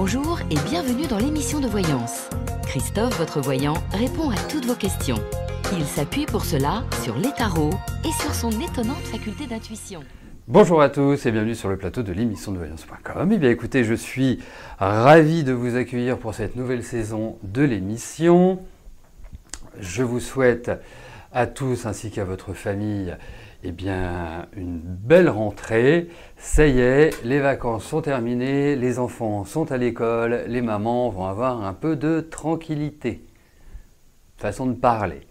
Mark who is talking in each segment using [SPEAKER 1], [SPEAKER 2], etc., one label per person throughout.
[SPEAKER 1] Bonjour et bienvenue dans l'émission de voyance. Christophe, votre voyant, répond à toutes vos questions. Il s'appuie pour cela sur les tarots et sur son étonnante faculté d'intuition.
[SPEAKER 2] Bonjour à tous et bienvenue sur le plateau de l'émission de voyance.com. Eh bien écoutez, je suis ravi de vous accueillir pour cette nouvelle saison de l'émission. Je vous souhaite à tous ainsi qu'à votre famille eh bien, une belle rentrée. Ça y est, les vacances sont terminées, les enfants sont à l'école, les mamans vont avoir un peu de tranquillité. Façon de parler.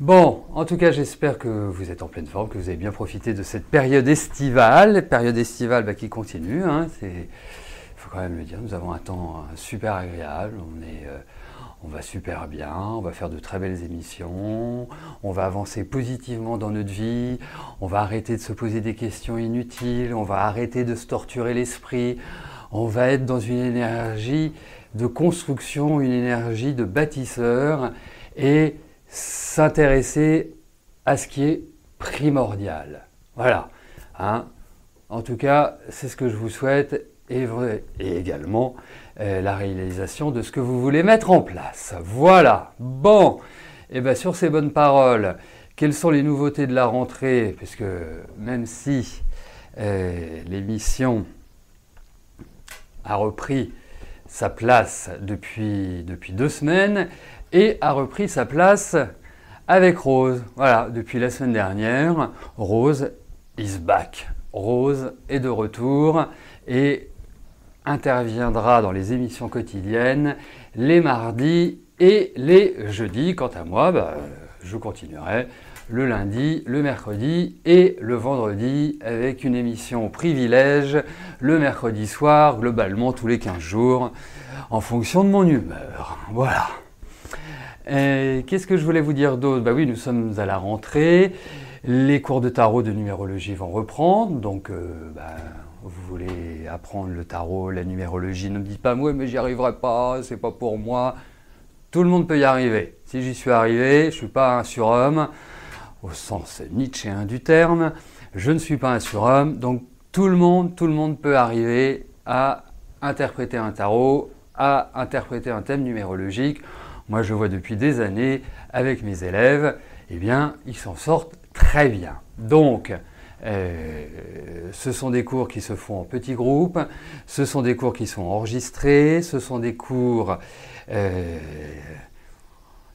[SPEAKER 2] Bon, en tout cas, j'espère que vous êtes en pleine forme, que vous avez bien profité de cette période estivale qui continue. Il faut quand même le dire, nous avons un temps super agréable, on va super bien, on va faire de très belles émissions, on va avancer positivement dans notre vie, on va arrêter de se poser des questions inutiles, on va arrêter de se torturer l'esprit, on va être dans une énergie de construction, une énergie de bâtisseur et s'intéresser à ce qui est primordial. Voilà. En tout cas, c'est ce que je vous souhaite et également la réalisation de ce que vous voulez mettre en place. Voilà. Bon. Et bien sur ces bonnes paroles, quelles sont les nouveautés de la rentrée? Puisque même si l'émission a repris sa place depuis 2 semaines, et a repris sa place avec Rose. Voilà, depuis la semaine dernière, Rose is back. Rose est de retour et interviendra dans les émissions quotidiennes les mardis et les jeudis. Quant à moi, je continuerai le lundi, le mercredi et le vendredi avec une émission privilège le mercredi soir, globalement tous les 15 jours, en fonction de mon humeur. Voilà. Qu'est-ce que je voulais vous dire d'autre? Oui, nous sommes à la rentrée, les cours de tarot de numérologie vont reprendre, donc vous voulez apprendre le tarot, la numérologie, ne me dites pas « moi mais j'y arriverai pas, c'est pas pour moi ». Tout le monde peut y arriver. Si j'y suis arrivé, je ne suis pas un surhomme, au sens nietzschéen du terme, je ne suis pas un surhomme, donc tout le monde peut arriver à interpréter un tarot, à interpréter un thème numérologique. Moi, je vois depuis des années avec mes élèves, eh bien, ils s'en sortent très bien. Donc, ce sont des cours qui se font en petits groupes, ce sont des cours qui sont enregistrés, ce sont des cours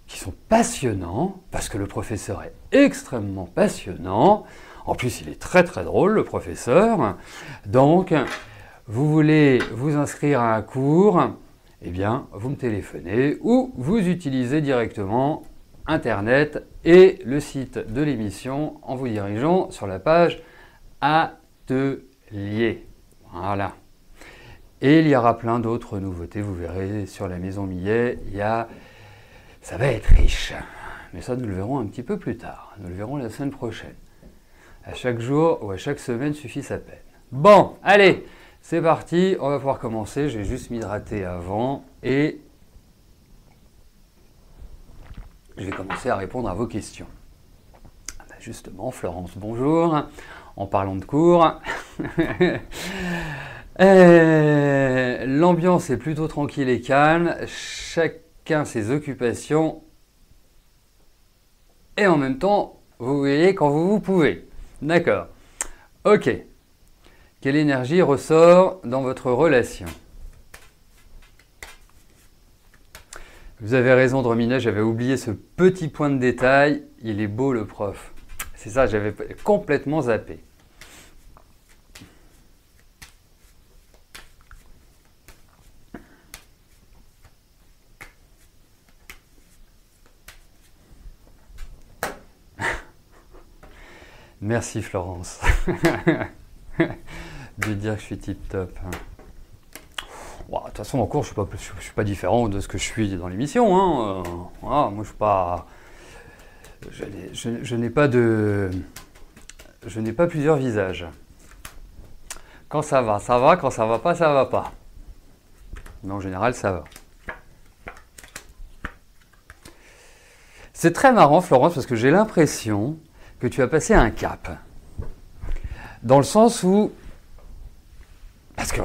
[SPEAKER 2] qui sont passionnants, parce que le professeur est extrêmement passionnant. En plus, il est très très drôle, le professeur. Donc, vous voulez vous inscrire à un cours, eh bien, vous me téléphonez ou vous utilisez directement Internet et le site de l'émission en vous dirigeant sur la page Atelier. Voilà. Et il y aura plein d'autres nouveautés, vous verrez sur la Maison Millet, ça va être riche. Mais ça, nous le verrons un petit peu plus tard. Nous le verrons la semaine prochaine. À chaque jour ou à chaque semaine suffit sa peine. Bon, allez! C'est parti, on va pouvoir commencer. Je vais juste m'hydrater avant et je vais commencer à répondre à vos questions. Justement, Florence, bonjour. En parlant de cours, l'ambiance est plutôt tranquille et calme. Chacun ses occupations et en même temps, vous voyez quand vous pouvez. D'accord. Ok. Quelle énergie ressort dans votre relation? Vous avez raison, Dromina, j'avais oublié ce petit point de détail. Il est beau, le prof. C'est ça, j'avais complètement zappé. Merci, Florence. De dire que je suis tip top. De toute façon, en cours, je suis pas différent de ce que je suis dans l'émission. Moi, je suis pas. Je n'ai pas plusieurs visages. Quand ça va, ça va. Quand ça va pas, ça va pas. Mais en général, ça va. C'est très marrant, Florence, parce que j'ai l'impression que tu as passé un cap. Dans le sens où, parce que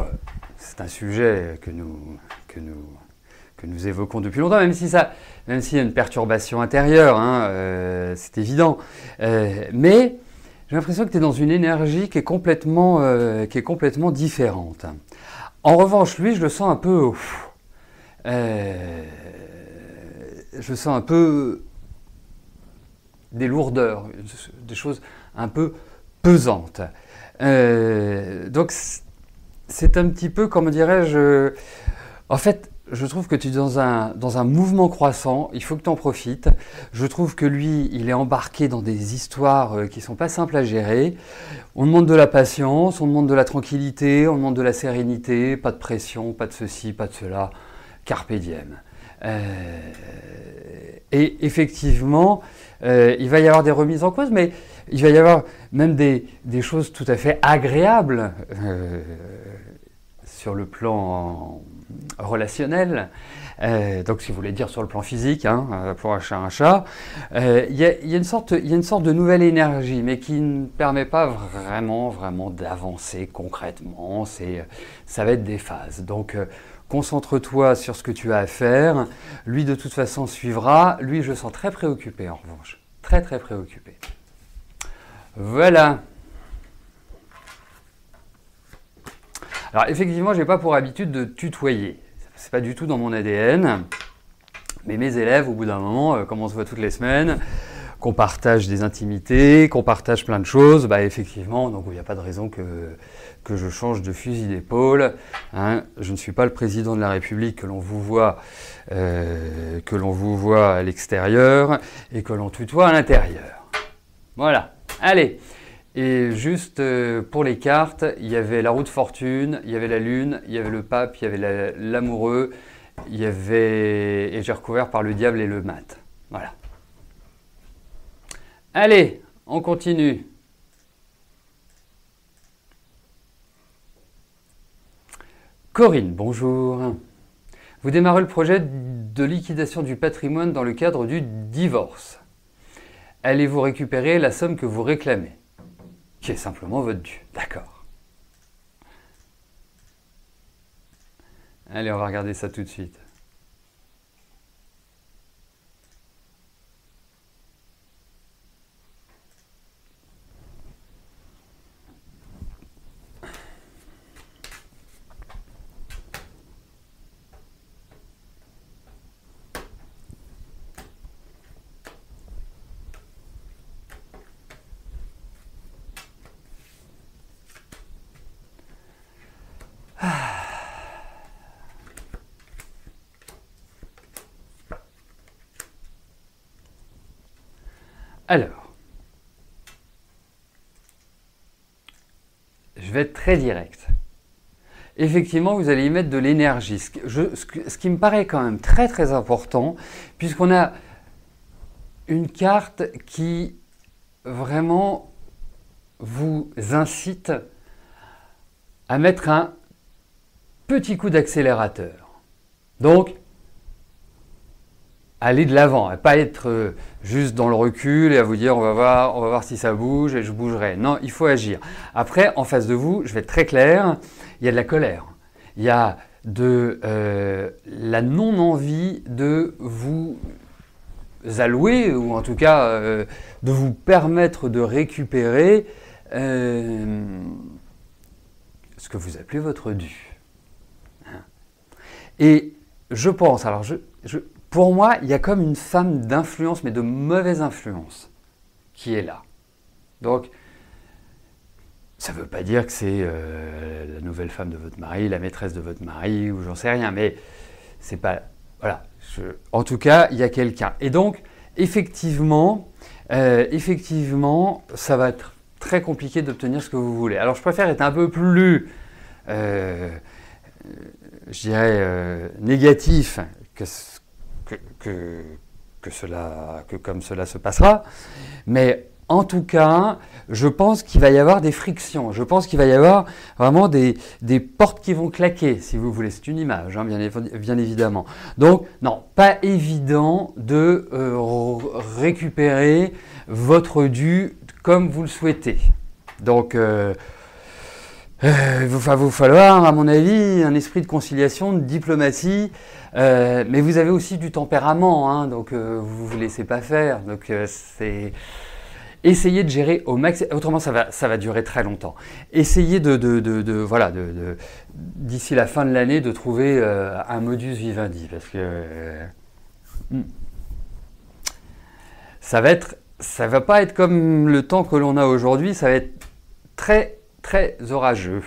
[SPEAKER 2] c'est un sujet que nous évoquons depuis longtemps, même s'il y a une perturbation intérieure, hein, c'est évident. Mais j'ai l'impression que tu es dans une énergie qui est complètement différente. En revanche, lui, je le sens un peu... je sens un peu des lourdeurs, des choses un peu pesantes. Donc, c'est un petit peu, comment dirais-je... En fait, je trouve que tu es dans un mouvement croissant, il faut que tu en profites. Je trouve que lui, il est embarqué dans des histoires qui ne sont pas simples à gérer. On demande de la patience, on demande de la tranquillité, on demande de la sérénité, pas de pression, pas de ceci, pas de cela, carpe diem. Et effectivement, il va y avoir des remises en cause, mais il va y avoir même des choses tout à fait agréables sur le plan relationnel. Donc, si vous voulez dire sur le plan physique, hein, pour un chat, il y a une sorte de nouvelle énergie, mais qui ne permet pas vraiment d'avancer concrètement. Ça va être des phases. Donc, concentre-toi sur ce que tu as à faire. Lui, de toute façon, suivra. Lui, je le sens très préoccupé, en revanche. Très préoccupé. Voilà. Alors, effectivement, je n'ai pas pour habitude de tutoyer. C'est pas du tout dans mon ADN. Mais mes élèves, au bout d'un moment, comme on se voit toutes les semaines, qu'on partage des intimités, qu'on partage plein de choses, bah effectivement, donc il n'y a pas de raison que je change de fusil d'épaule. Hein. Je ne suis pas le président de la République que l'on vous voit à l'extérieur et que l'on tutoie à l'intérieur. Voilà. Allez. Et juste pour les cartes, il y avait la roue de fortune, il y avait la lune, il y avait le pape, il y avait l'amoureux, et j'ai recouvert par le diable et le mat. Voilà. Allez, on continue. Corinne, bonjour. Vous démarrez le projet de liquidation du patrimoine dans le cadre du divorce. Allez-vous récupérer la somme que vous réclamez ? Qui est simplement votre dû. D'accord. Allez, on va regarder ça tout de suite. Alors, je vais être très direct. Effectivement, vous allez y mettre de l'énergie, ce qui me paraît quand même très important, puisqu'on a une carte qui vraiment vous incite à mettre un petit coup d'accélérateur. Donc, aller de l'avant, à pas être juste dans le recul et à vous dire on va voir si ça bouge et je bougerai. Non, il faut agir. Après, en face de vous, je vais être très clair, il y a de la colère. Il y a de la non-envie de vous allouer, ou en tout cas de vous permettre de récupérer ce que vous appelez votre dû. Et je pense, alors pour moi, il y a comme une femme d'influence, mais de mauvaise influence, qui est là. Donc, ça ne veut pas dire que c'est la nouvelle femme de votre mari, la maîtresse de votre mari, ou j'en sais rien, mais c'est pas... Voilà. En tout cas, il y a quelqu'un. Et donc, effectivement, ça va être très compliqué d'obtenir ce que vous voulez. Alors, je préfère être un peu plus, je dirais, négatif que comme cela se passera. Mais en tout cas, je pense qu'il va y avoir des frictions. Je pense qu'il va y avoir vraiment des portes qui vont claquer, si vous voulez. C'est une image, hein, bien évidemment. Donc, non, pas évident de récupérer votre dû comme vous le souhaitez. Donc, Il va vous falloir, à mon avis, un esprit de conciliation, de diplomatie, mais vous avez aussi du tempérament, hein, donc vous vous laissez pas faire. Donc c'est essayez de gérer au max. Autrement, ça va durer très longtemps. Essayez voilà, d'ici la fin de l'année, de trouver un modus vivendi, parce que ça va pas être comme le temps que l'on a aujourd'hui. Ça va être très très orageux.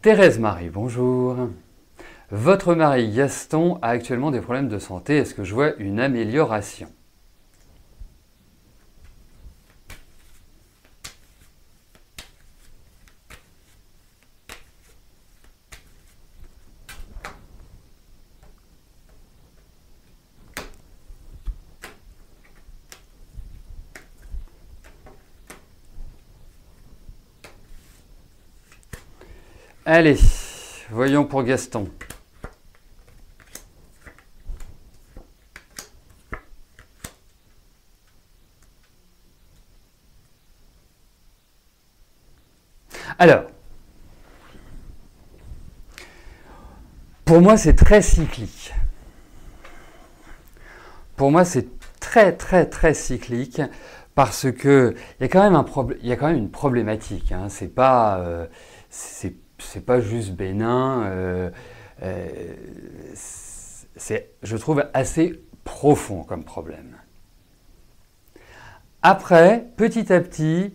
[SPEAKER 2] Thérèse Marie, bonjour. Votre mari Gaston a actuellement des problèmes de santé. Est-ce que je vois une amélioration? Allez, voyons pour Gaston. Alors, pour moi, c'est très cyclique. Pour moi, c'est très, très, très cyclique parce que il y a quand même une problématique. Hein. C'est pas juste bénin. Je trouve assez profond comme problème. Après, petit à petit,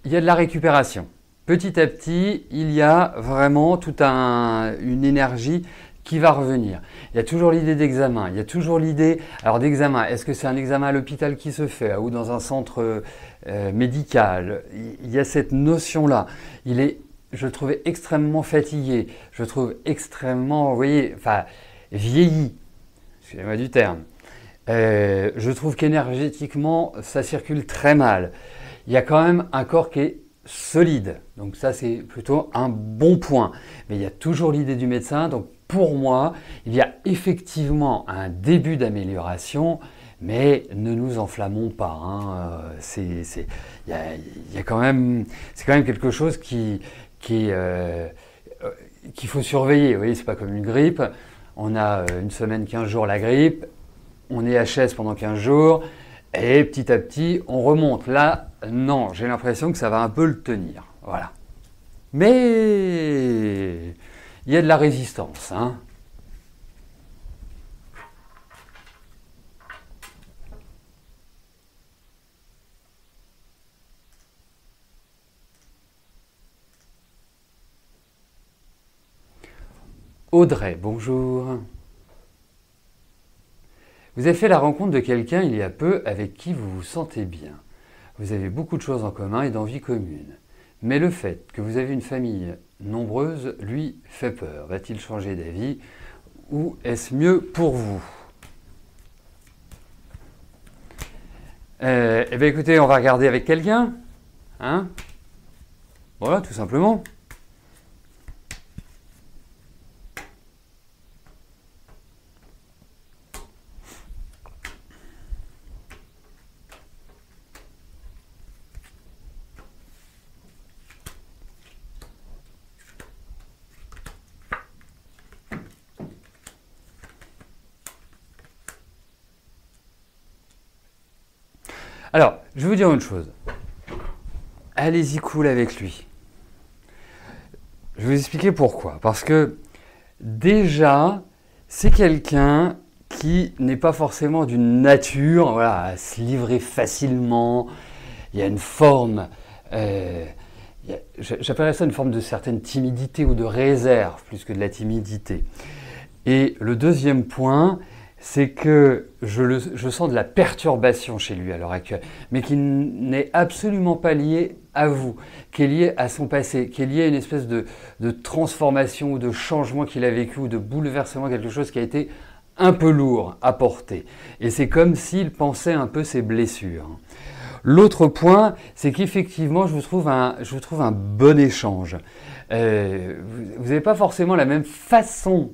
[SPEAKER 2] il y a de la récupération. Petit à petit, il y a vraiment toute une énergie qui va revenir. Il y a toujours l'idée d'examen, il y a toujours l'idée d'examen. Est-ce que c'est un examen à l'hôpital qui se fait ou dans un centre médical? Il y a cette notion-là. Je le trouvais extrêmement fatigué, je le trouve extrêmement, vieilli, excusez-moi du terme. Je trouve qu'énergétiquement, ça circule très mal. Il y a quand même un corps qui est solide, donc ça c'est plutôt un bon point. Mais il y a toujours l'idée du médecin, donc pour moi, il y a effectivement un début d'amélioration, mais ne nous enflammons pas. Hein. C'est quand même quelque chose qu'il faut surveiller. Vous voyez, c'est pas comme une grippe. On a une semaine, 15 jours la grippe, on est HS pendant 15 jours, et petit à petit, on remonte. Là, non, j'ai l'impression que ça va un peu le tenir. Voilà. Mais il y a de la résistance. Hein. Audrey, bonjour. Vous avez fait la rencontre de quelqu'un il y a peu avec qui vous vous sentez bien. Vous avez beaucoup de choses en commun et d'envies communes. Mais le fait que vous avez une famille nombreuse lui fait peur. Va-t-il changer d'avis ou est-ce mieux pour vous? Eh bien écoutez, on va regarder avec quelqu'un. Hein? Voilà, tout simplement. Alors, je vais vous dire une chose. Allez-y cool avec lui. Je vais vous expliquer pourquoi. Parce que déjà, c'est quelqu'un qui n'est pas forcément d'une nature à se livrer facilement. Il y a une forme, j'appellerais ça une forme de certaine timidité ou de réserve, plus que de la timidité. Et le deuxième point, c'est que je sens de la perturbation chez lui à l'heure actuelle, mais qui n'est absolument pas liée à vous, qui est liée à son passé, qui est liée à une espèce de transformation ou de changement qu'il a vécu ou de bouleversement, quelque chose qui a été un peu lourd à porter. Et c'est comme s'il pensait un peu ses blessures. L'autre point, c'est qu'effectivement, je vous trouve un bon échange. Vous n'avez pas forcément la même façon,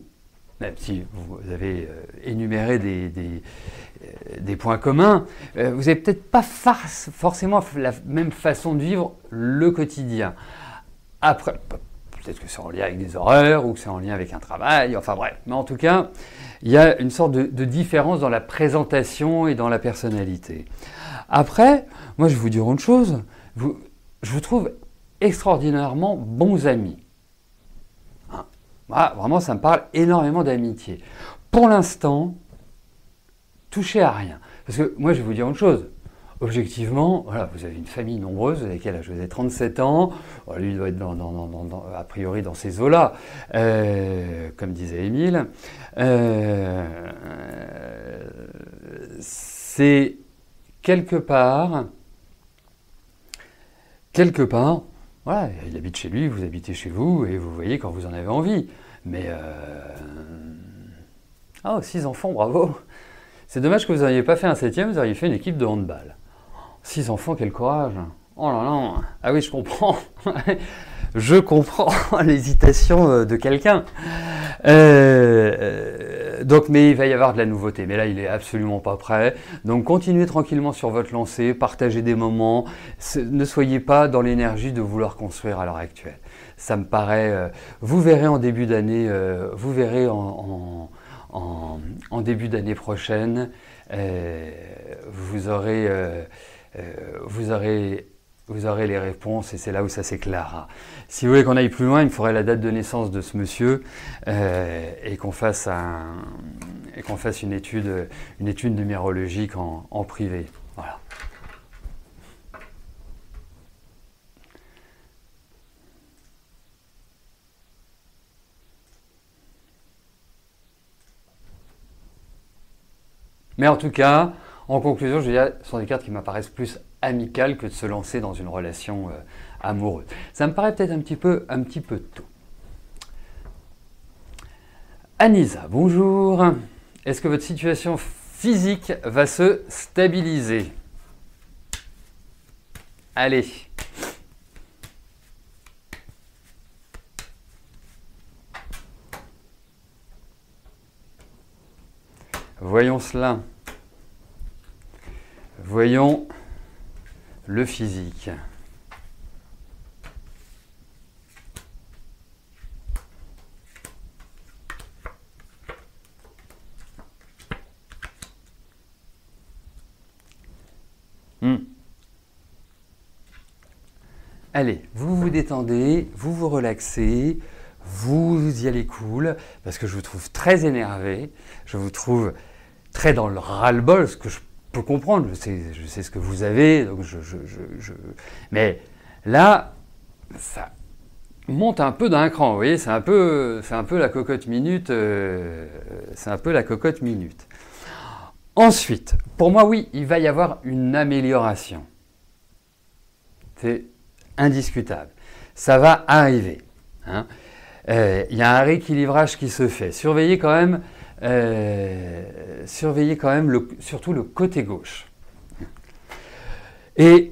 [SPEAKER 2] même si vous avez énuméré des points communs, vous n'avez peut-être pas forcément la même façon de vivre le quotidien. Après, peut-être que c'est en lien avec des horaires ou que c'est en lien avec un travail, enfin bref. Mais en tout cas, il y a une sorte de différence dans la présentation et dans la personnalité. Après, moi je vais vous dire une chose, je vous trouve extraordinairement bons amis. Hein, moi, vraiment, ça me parle énormément d'amitié. Pour l'instant, touchez à rien. Parce que moi je vais vous dire une chose, objectivement, voilà, vous avez une famille nombreuse, vous avez quel âge? Vous avez 37 ans, lui il doit être a priori dans ces eaux-là, comme disait Émile. C'est quelque part, voilà, il habite chez lui, vous habitez chez vous, et vous voyez quand vous en avez envie. Mais, 6 enfants, bravo! C'est dommage que vous n'ayez pas fait un 7e, vous auriez fait une équipe de handball. 6 enfants, quel courage! Oh là là! Ah oui, je comprends! Je comprends l'hésitation de quelqu'un. Donc, mais il va y avoir de la nouveauté. Mais là, il est absolument pas prêt. Donc, continuez tranquillement sur votre lancée, partagez des moments. Ne soyez pas dans l'énergie de vouloir construire à l'heure actuelle. Ça me paraît. Vous verrez en début d'année. Vous verrez en début d'année prochaine. Vous aurez les réponses et c'est là où ça s'éclarera. Si vous voulez qu'on aille plus loin, il me faudrait la date de naissance de ce monsieur et qu'on fasse une étude numérologique en privé. Voilà. Mais en tout cas, en conclusion, je dirais, ce sont des cartes qui m'apparaissent plus amicales que de se lancer dans une relation amoureuse. Ça me paraît peut-être un petit peu tôt. Anissa, bonjour. Est-ce que votre situation physique va se stabiliser? Allez. Voyons cela. Voyons le physique. Allez, vous vous détendez, vous vous relaxez, vous y allez cool, parce que je vous trouve très énervé, je vous trouve très dans le ras-le-bol, ce que je peux comprendre, je sais ce que vous avez, donc mais là, ça monte un peu d'un cran, vous voyez, c'est un peu la cocotte minute, Ensuite, pour moi, oui, il va y avoir une amélioration. C'est indiscutable. Ça va arriver. Hein. Y a un rééquilibrage qui se fait. Surveillez quand même surtout le côté gauche. Et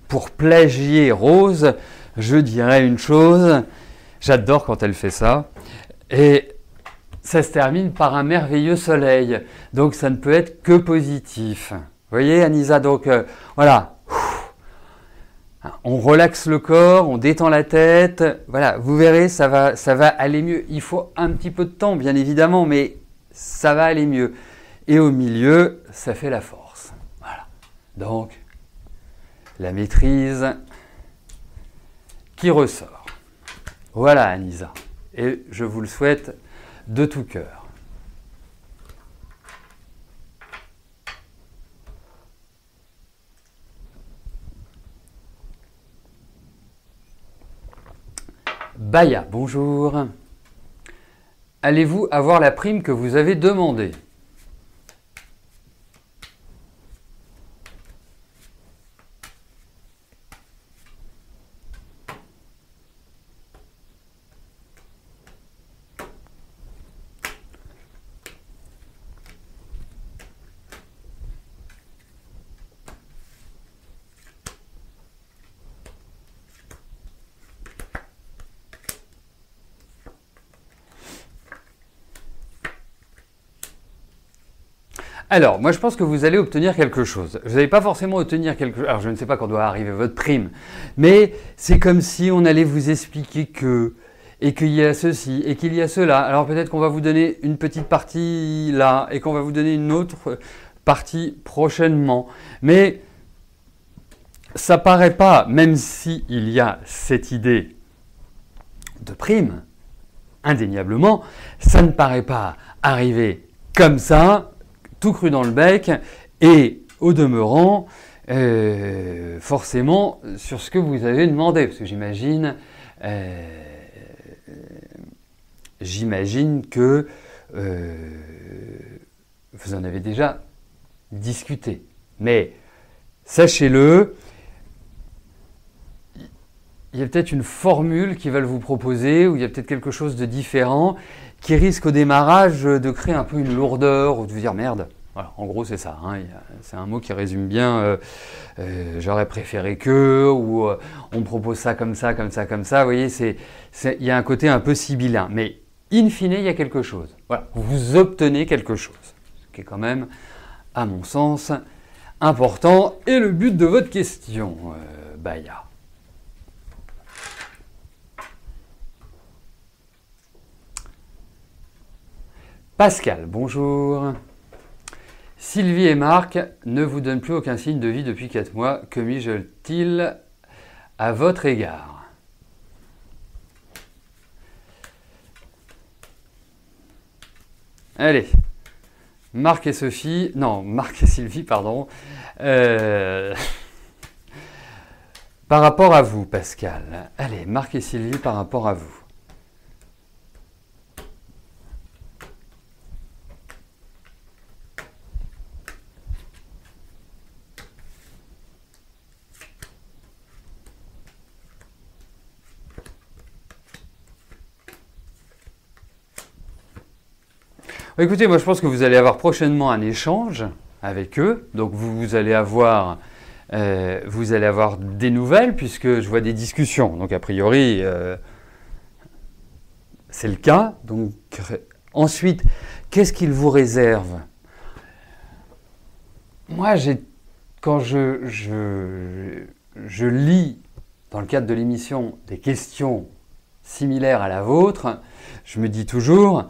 [SPEAKER 2] pour plagier Rose, je dirais une chose, j'adore quand elle fait ça, et ça se termine par un merveilleux soleil, donc ça ne peut être que positif. Vous voyez Anissa, donc voilà, on relaxe le corps, on détend la tête, voilà, vous verrez, ça va aller mieux. Il faut un petit peu de temps, bien évidemment, mais ça va aller mieux. Et au milieu, ça fait la force. Voilà. Donc, la maîtrise qui ressort. Voilà, Anissa. Et je vous le souhaite de tout cœur. Baya, bonjour. Allez-vous avoir la prime que vous avez demandée? Alors, moi je pense que vous allez obtenir quelque chose. Vous n'allez pas forcément obtenir quelque chose. Alors, je ne sais pas quand doit arriver votre prime, mais c'est comme si on allait vous expliquer que, et qu'il y a ceci, et qu'il y a cela. Alors peut-être qu'on va vous donner une petite partie là, et qu'on va vous donner une autre partie prochainement. Mais ça paraît pas, même s'il y a cette idée de prime, indéniablement, ça ne paraît pas arriver comme ça, tout cru dans le bec, et au demeurant, forcément, sur ce que vous avez demandé, parce que j'imagine que vous en avez déjà discuté. Mais sachez-le, il y a peut-être une formule qui va vous proposer, ou il y a peut-être quelque chose de différent qui risque au démarrage de créer un peu une lourdeur ou de vous dire merde. Voilà, en gros c'est ça, hein, c'est un mot qui résume bien j'aurais préféré que, ou on me propose ça comme ça, comme ça, comme ça. Vous voyez, il y a un côté un peu sibyllin, mais in fine il y a quelque chose. Voilà, vous obtenez quelque chose, ce qui est quand même, à mon sens, important et le but de votre question, Baya. Pascal, bonjour. Sylvie et Marc ne vous donnent plus aucun signe de vie depuis 4 mois. Que mijotent-ils à votre égard? Allez, Marc et Sylvie, pardon. Par rapport à vous, Pascal. Allez, Marc et Sylvie par rapport à vous. Écoutez, moi je pense que vous allez avoir prochainement un échange avec eux, donc vous allez avoir des nouvelles puisque je vois des discussions, donc a priori c'est le cas. Donc ensuite, qu'est-ce qu'ils vous réservent? Moi, quand je lis dans le cadre de l'émission des questions similaires à la vôtre, je me dis toujours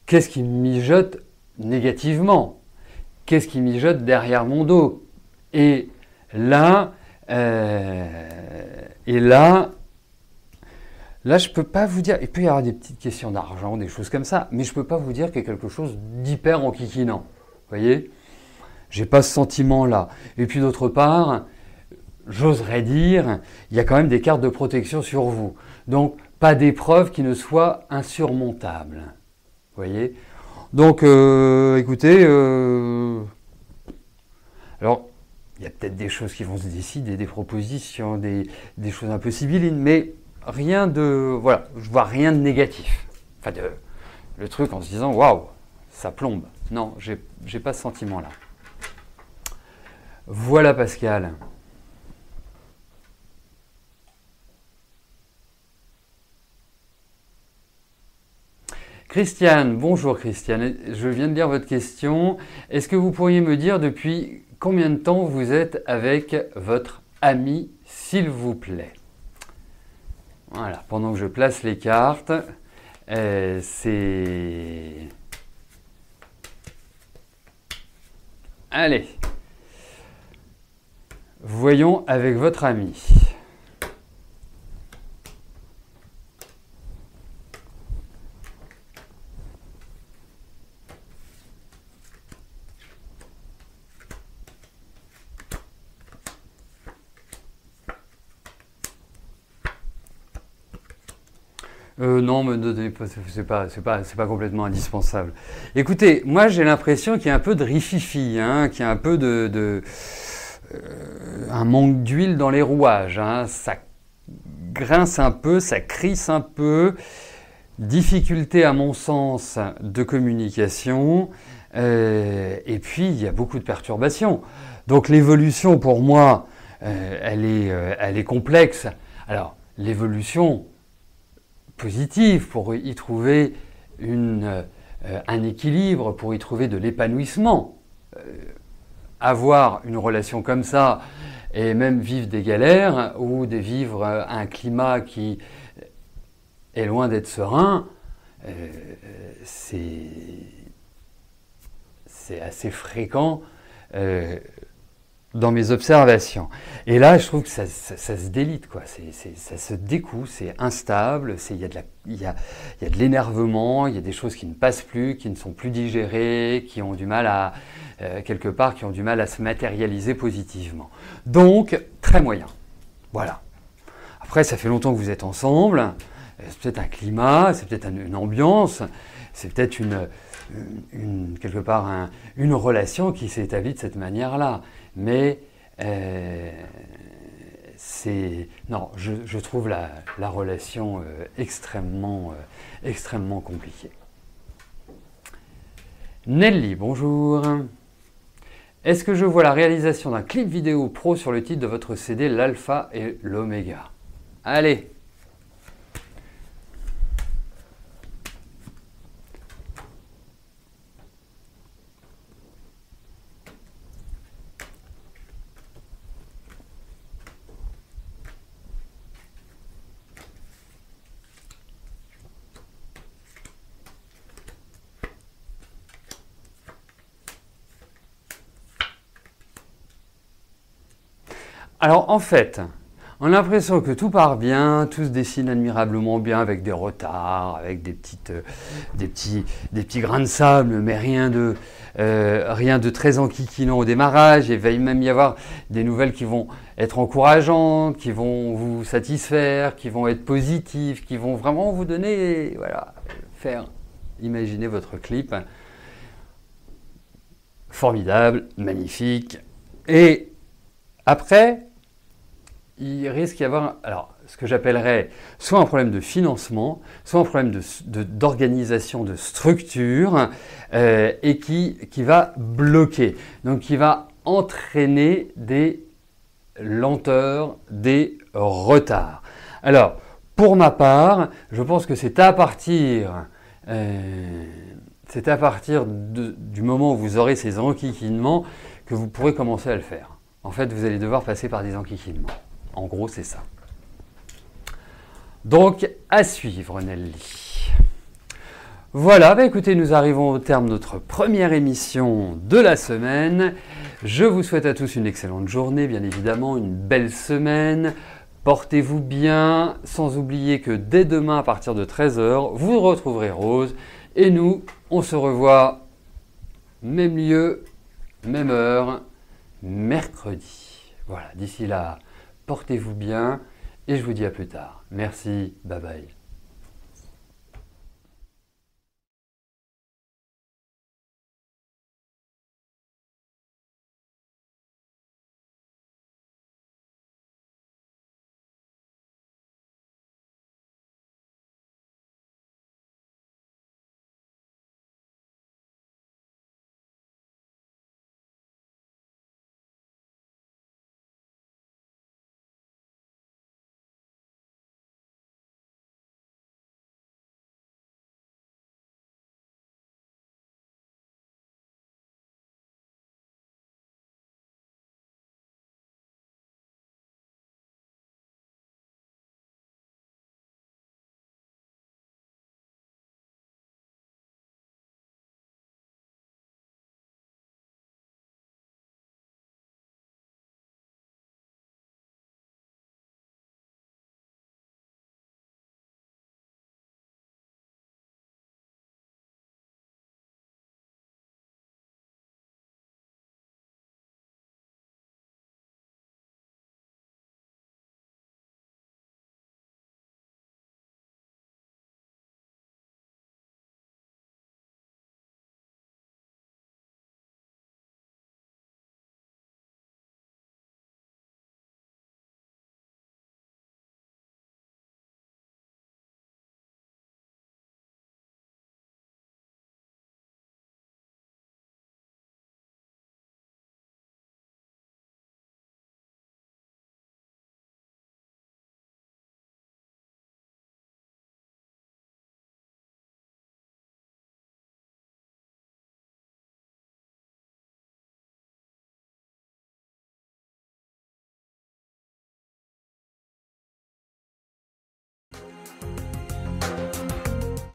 [SPEAKER 2] qu'est-ce qui mijote négativement? Qu'est-ce qui mijote derrière mon dos? Et là, je peux pas vous dire. Il peut y avoir des petites questions d'argent, des choses comme ça, mais je peux pas vous dire qu'il y a quelque chose d'hyper enquiquinant. Vous voyez? J'ai pas ce sentiment-là. Et puis d'autre part, j'oserais dire, il y a quand même des cartes de protection sur vous. Donc, pas d'épreuve qui ne soit insurmontable. Vous voyez? Donc, écoutez, alors, il y a peut-être des choses qui vont se décider, des propositions, des choses un peu sibyllines, mais rien de, voilà, je vois rien de négatif. Enfin, le truc en se disant, waouh, ça plombe. Non, j'ai pas ce sentiment-là. Voilà, Pascal. Christiane, bonjour Christiane, je viens de lire votre question. Est-ce que vous pourriez me dire depuis combien de temps vous êtes avec votre ami, s'il vous plaît? Voilà, pendant que je place les cartes, c'est... Allez, voyons avec votre ami. Non, me donnez pas, c'est pas complètement indispensable. Écoutez, moi j'ai l'impression qu'il y a un peu de rififi, hein, qu'il y a un peu un manque d'huile dans les rouages, hein, ça grince un peu, ça crisse un peu, difficulté à mon sens de communication, et puis il y a beaucoup de perturbations. Donc l'évolution pour moi, elle est complexe. Alors l'évolution positive pour y trouver une un équilibre, pour y trouver de l'épanouissement. Avoir une relation comme ça et même vivre des galères ou de vivre un climat qui est loin d'être serein, c'est assez fréquent dans mes observations. Et là, je trouve que ça se délite, quoi. Ça se découle, c'est instable, il y a de l'énervement, il y a des choses qui ne passent plus, qui ne sont plus digérées, qui ont du mal à, quelque part, qui ont du mal à se matérialiser positivement. Donc, très moyen. Voilà. Après, ça fait longtemps que vous êtes ensemble, c'est peut-être un climat, c'est peut-être une ambiance, c'est peut-être quelque part une relation qui s'est établie de cette manière-là. Mais non, je trouve la relation extrêmement compliquée. Nelly, bonjour. Est-ce que je vois la réalisation d'un clip vidéo pro sur le titre de votre CD, l'alpha et l'oméga? Allez. Alors en fait, on a l'impression que tout part bien, tout se dessine admirablement bien avec des retards, avec des petits grains de sable, mais rien de très enquiquinant au démarrage. Il va même y avoir des nouvelles qui vont être encourageantes, qui vont vous satisfaire, qui vont être positives, qui vont vraiment vous donner, voilà, faire imaginer votre clip formidable, magnifique. Et après, il risque d'y avoir ce que j'appellerais soit un problème de financement, soit un problème d'organisation, de structure, et qui va bloquer, donc qui va entraîner des lenteurs, des retards. Alors, pour ma part, je pense que c'est à partir du moment où vous aurez ces enquiquinements que vous pourrez commencer à le faire. En fait, vous allez devoir passer par des enquiquinements. En gros, c'est ça. Donc, à suivre, Nelly. Voilà, écoutez, nous arrivons au terme de notre première émission de la semaine. Je vous souhaite à tous une excellente journée, bien évidemment, une belle semaine. Portez-vous bien, sans oublier que dès demain, à partir de 13h, vous retrouverez Rose. Et nous, on se revoit même lieu, même heure, mercredi. Voilà, d'ici là, portez-vous bien et je vous dis à plus tard. Merci, bye bye.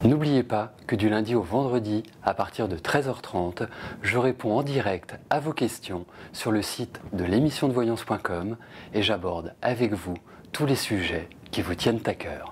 [SPEAKER 2] N'oubliez pas que du lundi au vendredi, à partir de 13h30, je réponds en direct à vos questions sur le site de l'émissiondevoyance.com et j'aborde avec vous tous les sujets qui vous tiennent à cœur.